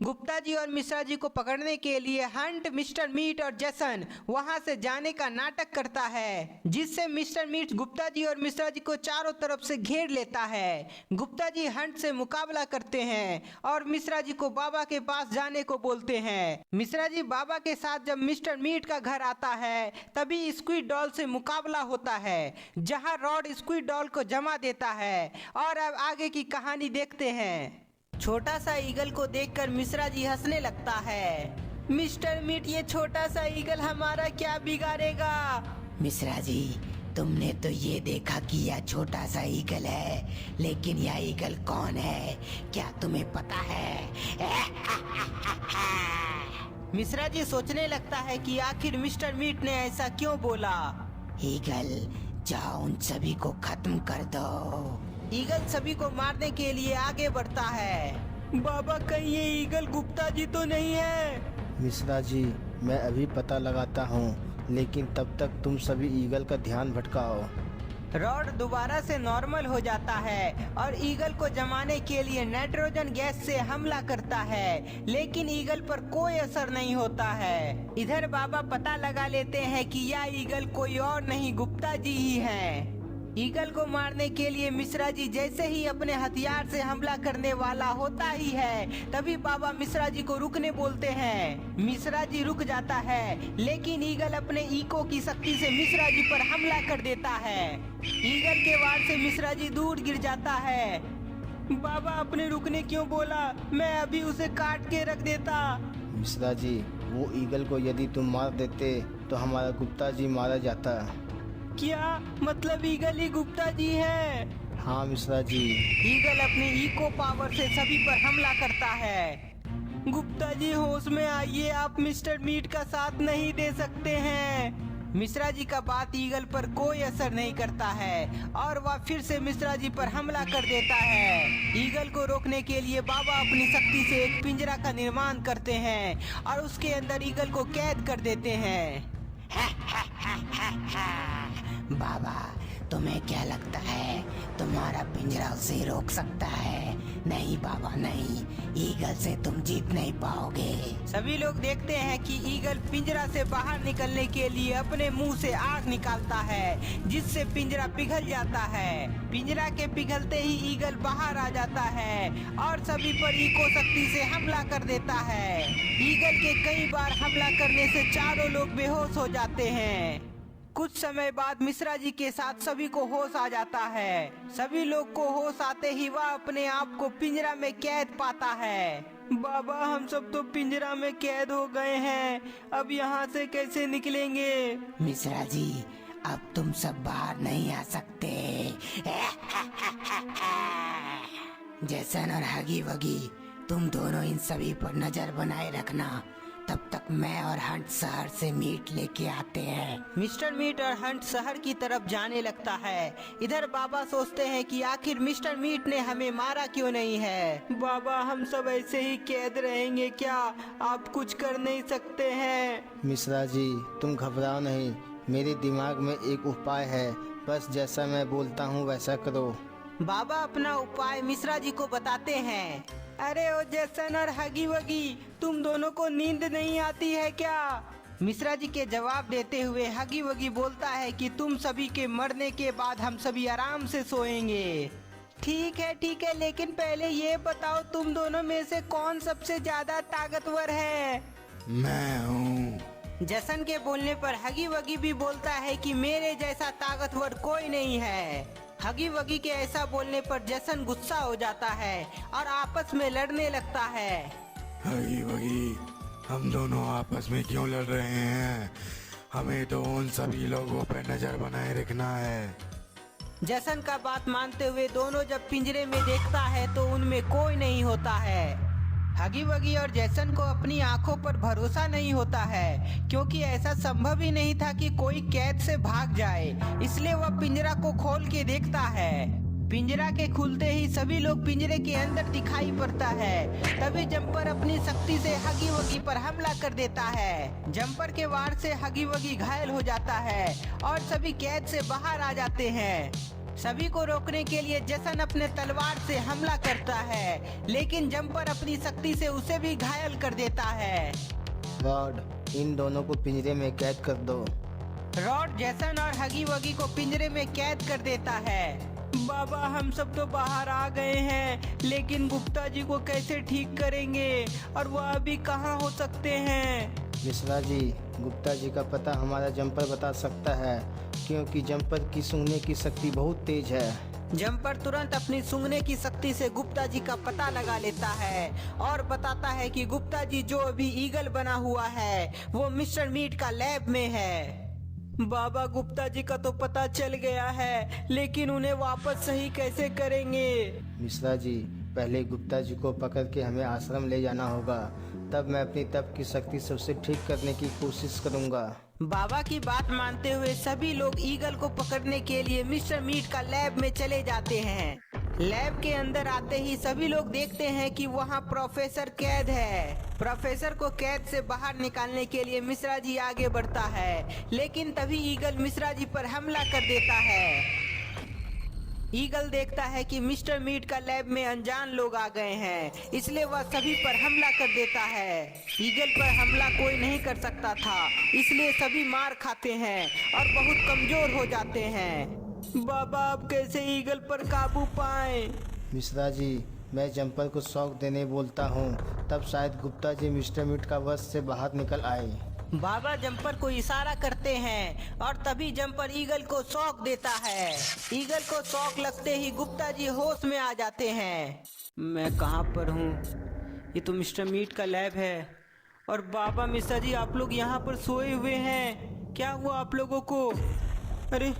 गुप्ता जी और मिश्रा जी को पकड़ने के लिए हंट, मिस्टर मीट और जैसन वहां से जाने का नाटक करता है, जिससे मिस्टर मीट गुप्ता जी और मिश्रा जी को चारों तरफ से घेर लेता है। गुप्ता जी हंट से मुकाबला करते हैं और मिश्रा जी को बाबा के पास जाने को बोलते हैं। मिश्रा जी बाबा के साथ जब मिस्टर मीट का घर आता है तभी स्क्विड डॉल से मुकाबला होता है, जहां रॉड स्क्विड डॉल को जमा देता है। और अब आगे की कहानी देखते हैं। छोटा सा ईगल को देखकर मिश्रा जी हंसने लगता है। मिस्टर मीट, ये छोटा सा ईगल हमारा क्या बिगाड़ेगा? मिश्रा जी, तुमने तो ये देखा कि यह छोटा सा ईगल है, लेकिन यह ईगल कौन है, क्या तुम्हें पता है? मिश्रा जी सोचने लगता है कि आखिर मिस्टर मीट ने ऐसा क्यों बोला। ईगल, जाओ उन सभी को खत्म कर दो। ईगल सभी को मारने के लिए आगे बढ़ता है। बाबा, कहीं ये ईगल गुप्ता जी तो नहीं है? मिश्रा जी, मैं अभी पता लगाता हूँ, लेकिन तब तक तुम सभी ईगल का ध्यान भटकाओ। रॉड दोबारा से नॉर्मल हो जाता है और ईगल को जमाने के लिए नाइट्रोजन गैस से हमला करता है, लेकिन ईगल पर कोई असर नहीं होता है। इधर बाबा पता लगा लेते हैं कि यह ईगल कोई और नहीं, गुप्ता जी ही हैं। ईगल को मारने के लिए मिश्रा जी जैसे ही अपने हथियार से हमला करने वाला होता ही है, तभी बाबा मिश्रा जी को रुकने बोलते हैं। मिश्रा जी रुक जाता है, लेकिन ईगल अपने ईको की शक्ति से मिश्रा जी पर हमला कर देता है। ईगल के वार से मिश्रा जी दूर गिर जाता है। बाबा, आपने रुकने क्यों बोला? मैं अभी उसे काट के रख देता। मिश्रा जी, वो ईगल को यदि तुम मार देते तो हमारा गुप्ता जी मारा जाता। क्या मतलब ईगल ही गुप्ता जी है? हाँ मिश्रा जी। ईगल अपने इको पावर से सभी पर हमला करता है। गुप्ता जी होश में आइए, आप मिस्टर मीट का साथ नहीं दे सकते हैं। मिश्रा जी का बात ईगल पर कोई असर नहीं करता है और वह फिर से मिश्रा जी पर हमला कर देता है। ईगल को रोकने के लिए बाबा अपनी शक्ति से एक पिंजरा का निर्माण करते हैं और उसके अंदर ईगल को कैद कर देते हैं। बाबा, तुम्हें क्या लगता है तुम्हारा पिंजरा उसे रोक सकता है? नहीं बाबा नहीं, ईगल से तुम जीत नहीं पाओगे। सभी लोग देखते हैं कि ईगल पिंजरा से बाहर निकलने के लिए अपने मुंह से आग निकालता है, जिससे पिंजरा पिघल जाता है। पिंजरा के पिघलते ही ईगल बाहर आ जाता है और सभी पर इको शक्ति से हमला कर देता है। ईगल के कई बार हमला करने से चारों लोग बेहोश हो जाते हैं। कुछ समय बाद मिश्रा जी के साथ सभी को होश आ जाता है। सभी लोग को होश आते ही वह अपने आप को पिंजरा में कैद पाता है। बाबा, हम सब तो पिंजरा में कैद हो गए हैं, अब यहाँ से कैसे निकलेंगे? मिश्रा जी, अब तुम सब बाहर नहीं आ सकते। जैसन और हगी वगी, तुम दोनों इन सभी पर नजर बनाए रखना, तब तक मैं और हंट शहर से मीट लेके आते हैं। मिस्टर मीट और हंट शहर की तरफ जाने लगता है। इधर बाबा सोचते हैं कि आखिर मिस्टर मीट ने हमें मारा क्यों नहीं है। बाबा, हम सब ऐसे ही कैद रहेंगे क्या? आप कुछ कर नहीं सकते हैं? मिश्रा जी, तुम घबराओ नहीं, मेरे दिमाग में एक उपाय है, बस जैसा मैं बोलता हूँ वैसा करो। बाबा अपना उपाय मिश्रा जी को बताते हैं। अरे ओ जैसन और हगी वगी, तुम दोनों को नींद नहीं आती है क्या? मिश्रा जी के जवाब देते हुए हगी वगी बोलता है कि तुम सभी के मरने के बाद हम सभी आराम से सोएंगे। ठीक है, लेकिन पहले ये बताओ, तुम दोनों में से कौन सबसे ज्यादा ताकतवर है? मैं हूँ। जैसन के बोलने पर हगी वगी भी बोलता है कि मेरे जैसा ताकतवर कोई नहीं है। हगी वगी के ऐसा बोलने पर जैसन गुस्सा हो जाता है और आपस में लड़ने लगता है। हगी वगी, हम दोनों आपस में क्यों लड़ रहे हैं? हमें तो उन सभी लोगों पर नजर बनाए रखना है। जैसन का बात मानते हुए दोनों जब पिंजरे में देखता है तो उनमें कोई नहीं होता है। हगी वगी और जैसन को अपनी आंखों पर भरोसा नहीं होता है, क्योंकि ऐसा संभव ही नहीं था कि कोई कैद से भाग जाए। इसलिए वह पिंजरा को खोल के देखता है। पिंजरा के खुलते ही सभी लोग पिंजरे के अंदर दिखाई पड़ता है। तभी जंपर अपनी शक्ति से हगी वगी पर हमला कर देता है। जंपर के वार से हगी वगी घायल हो जाता है और सभी कैद से बाहर आ जाते हैं। सभी को रोकने के लिए जसन अपने तलवार से हमला करता है, लेकिन जंपर अपनी शक्ति से उसे भी घायल कर देता है। रॉड, इन दोनों को पिंजरे में कैद कर दो। रॉड जैसन और हगी वगी को पिंजरे में कैद कर देता है। बाबा, हम सब तो बाहर आ गए हैं, लेकिन गुप्ता जी को कैसे ठीक करेंगे, और वह अभी कहाँ हो सकते हैं? मिश्रा जी, गुप्ता जी का पता हमारा जंपर बता सकता है, क्योंकि जंपर की सूंघने की शक्ति बहुत तेज है। जंपर तुरंत अपनी सूंघने की शक्ति से गुप्ता जी का पता लगा लेता है और बताता है कि गुप्ता जी जो अभी ईगल बना हुआ है वो मिस्टर मीट का लैब में है। बाबा, गुप्ता जी का तो पता चल गया है, लेकिन उन्हें वापस सही कैसे करेंगे? मिश्रा जी, पहले गुप्ता जी को पकड़ के हमें आश्रम ले जाना होगा, तब मैं अपनी तप की शक्ति से उसे ठीक करने की कोशिश करूंगा। बाबा की बात मानते हुए सभी लोग ईगल को पकड़ने के लिए मिस्टर मीट का लैब में चले जाते हैं। लैब के अंदर आते ही सभी लोग देखते हैं कि वहाँ प्रोफेसर कैद है। प्रोफेसर को कैद से बाहर निकालने के लिए मिश्रा जी आगे बढ़ता है, लेकिन तभी ईगल मिश्रा जी पर हमला कर देता है। ईगल देखता है कि मिस्टर मीट का लैब में अनजान लोग आ गए हैं, इसलिए वह सभी पर हमला कर देता है। ईगल पर हमला कोई नहीं कर सकता था, इसलिए सभी मार खाते हैं और बहुत कमजोर हो जाते हैं। बाबा, अब कैसे ईगल पर काबू पाएं? मिश्रा जी, मैं जंपर को शॉक देने बोलता हूँ, तब शायद गुप्ता जी मिस्टर मीट का वश से बाहर निकल आए। बाबा जंपर को इशारा करते हैं और तभी जंपर ईगल को शॉक देता है। ईगल को शॉक लगते ही गुप्ता जी होश में आ जाते हैं। मैं कहाँ पर हूँ? ये तो मिस्टर मीट का लैब है। और बाबा, मिश्रा जी, आप लोग यहाँ पर सोए हुए हैं, क्या हुआ आप लोगों को? अरे,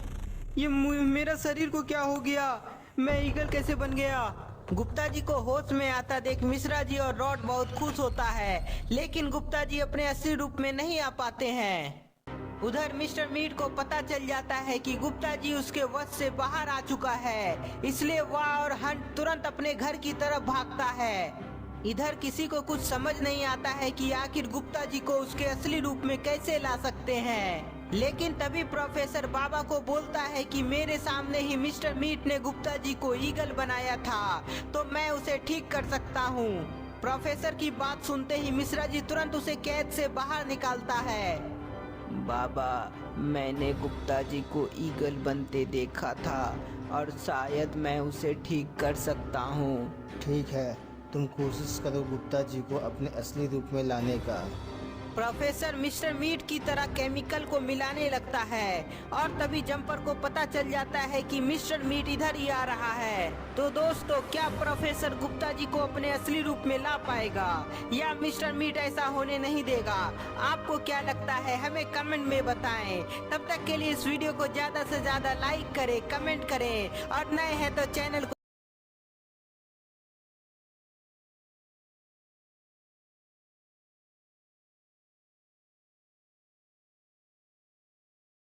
ये मेरा शरीर को क्या हो गया? मैं ईगल कैसे बन गया? गुप्ता जी को होश में आता देख मिश्रा जी और रॉड बहुत खुश होता है, लेकिन गुप्ता जी अपने असली रूप में नहीं आ पाते हैं। उधर मिस्टर मीट को पता चल जाता है कि गुप्ता जी उसके वश से बाहर आ चुका है, इसलिए वह और हंट तुरंत अपने घर की तरफ भागता है। इधर किसी को कुछ समझ नहीं आता है कि आखिर गुप्ता जी को उसके असली रूप में कैसे ला सकते हैं। लेकिन तभी प्रोफेसर बाबा को बोलता है कि मेरे सामने ही मिस्टर मीट ने गुप्ता जी को ईगल बनाया था, तो मैं उसे ठीक कर सकता हूँ। प्रोफेसर की बात सुनते ही मिश्रा जी तुरंत उसे कैद से बाहर निकालता है। बाबा, मैंने गुप्ता जी को ईगल बनते देखा था और शायद मैं उसे ठीक कर सकता हूँ। ठीक है, तुम कोशिश करो गुप्ता जी को अपने असली रूप में लाने का। प्रोफेसर मिस्टर मीट की तरह केमिकल को मिलाने लगता है और तभी जंपर को पता चल जाता है कि मिस्टर मीट इधर ही आ रहा है। तो दोस्तों, क्या प्रोफेसर गुप्ता जी को अपने असली रूप में ला पाएगा या मिस्टर मीट ऐसा होने नहीं देगा? आपको क्या लगता है, हमें कमेंट में बताएं। तब तक के लिए इस वीडियो को ज्यादा से ज्यादा लाइक करें, कमेंट करें और नए हैं तो चैनल को